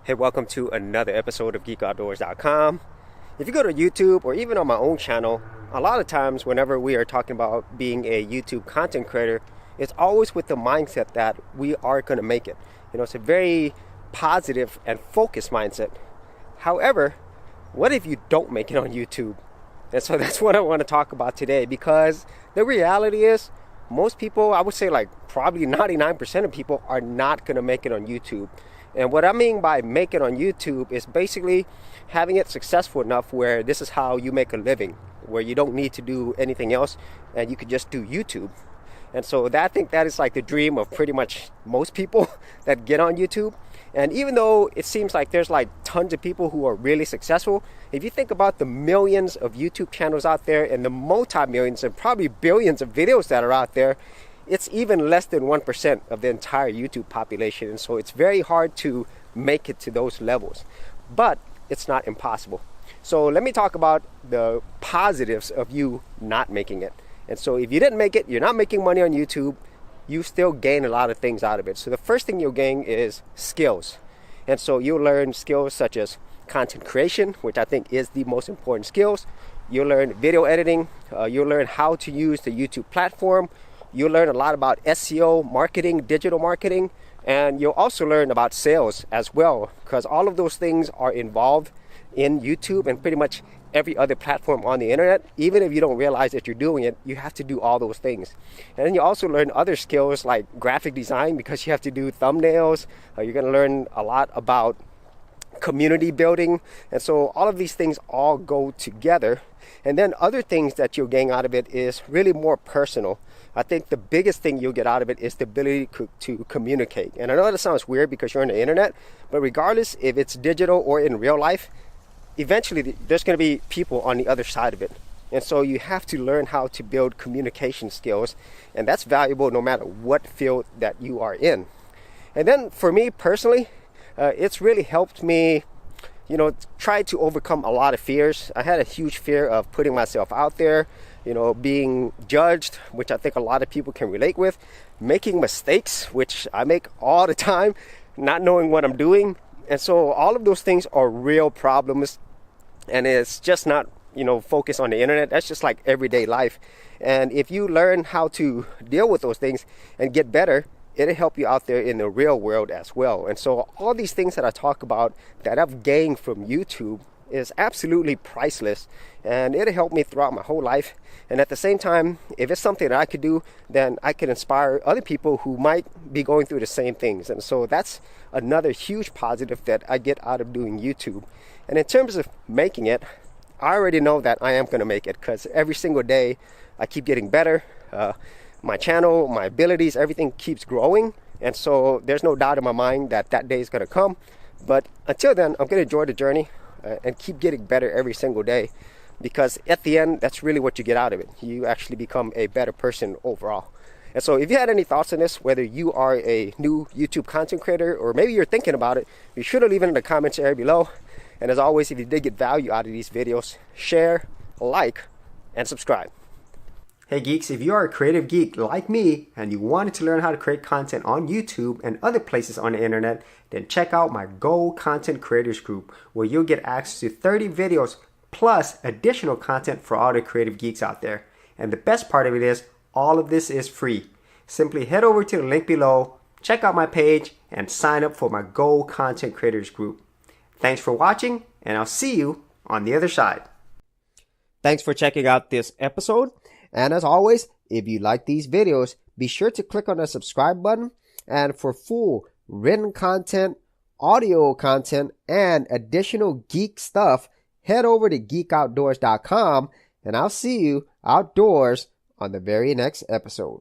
Hey, welcome to another episode of GeekOutdoors.com. If you go to YouTube or even on my own channel, a lot of times whenever we are talking about being a YouTube content creator, it's always with the mindset that we are going to make it. You know, it's a very positive and focused mindset. However, what if you don't make it on YouTube? And so that's what I want to talk about today, because the reality is most people, I would say like probably 99% of people are not going to make it on YouTube. And what I mean by make it on YouTube is basically having it successful enough where this is how you make a living, where you don't need to do anything else and you could just do YouTube. And so I think that is like the dream of pretty much most people that get on YouTube. And even though it seems like there's like tons of people who are really successful, if you think about the millions of YouTube channels out there and the multi-millions and probably billions of videos that are out there, it's even less than 1% of the entire YouTube population. And so it's very hard to make it to those levels, but it's not impossible. So let me talk about the positives of you not making it. And so if you didn't make it, you're not making money on YouTube, you still gain a lot of things out of it. So the first thing you'll gain is skills. And so you'll learn skills such as content creation, which I think is the most important skills. You'll learn video editing. You'll learn how to use the YouTube platform. You'll learn a lot about SEO, marketing, digital marketing, and you'll also learn about sales as well, because all of those things are involved in YouTube and pretty much every other platform on the internet. Even if you don't realize that you're doing it, you have to do all those things. And then you also learn other skills like graphic design, because you have to do thumbnails. You're going to learn a lot about community building. And so all of these things all go together. And then other things that you'll gain out of it is really more personal. I think the biggest thing you'll get out of it is the ability to communicate. And I know that sounds weird because you're on the internet, but regardless if it's digital or in real life, eventually there's going to be people on the other side of it. And so you have to learn how to build communication skills, and that's valuable no matter what field that you are in. And then for me personally, it's really helped me, try to overcome a lot of fears. I had a huge fear of putting myself out there, being judged, which I think a lot of people can relate with, making mistakes, which I make all the time, not knowing what I'm doing. And so all of those things are real problems, and it's just not, focused on the internet. That's just like everyday life. And if you learn how to deal with those things and get better, it'll help you out there in the real world as well. And so all these things that I talk about that I've gained from YouTube is absolutely priceless, and it'll help me throughout my whole life. And at the same time, if it's something that I could do, then I can inspire other people who might be going through the same things. And so that's another huge positive that I get out of doing YouTube. And in terms of making it, I already know that I am going to make it, because every single day I keep getting better. My channel, my abilities, everything keeps growing. And so there's no doubt in my mind that that day is going to come. But until then, I'm going to enjoy the journey and keep getting better every single day, because at the end, that's really what you get out of it. You actually become a better person overall. And so if you had any thoughts on this, whether you are a new YouTube content creator or maybe you're thinking about it, be sure to leave it in the comments area below. And as always, if you did get value out of these videos, share, like, and subscribe. Hey geeks, if you are a creative geek like me and you wanted to learn how to create content on YouTube and other places on the internet, then check out my Go Content Creators group, where you'll get access to 30 videos plus additional content for all the creative geeks out there. And the best part of it is, all of this is free. Simply head over to the link below, check out my page, and sign up for my Go Content Creators group. Thanks for watching, and I'll see you on the other side. Thanks for checking out this episode. And as always, if you like these videos, be sure to click on the subscribe button. And for full written content, audio content, and additional geek stuff, head over to geekoutdoors.com, and I'll see you outdoors on the very next episode.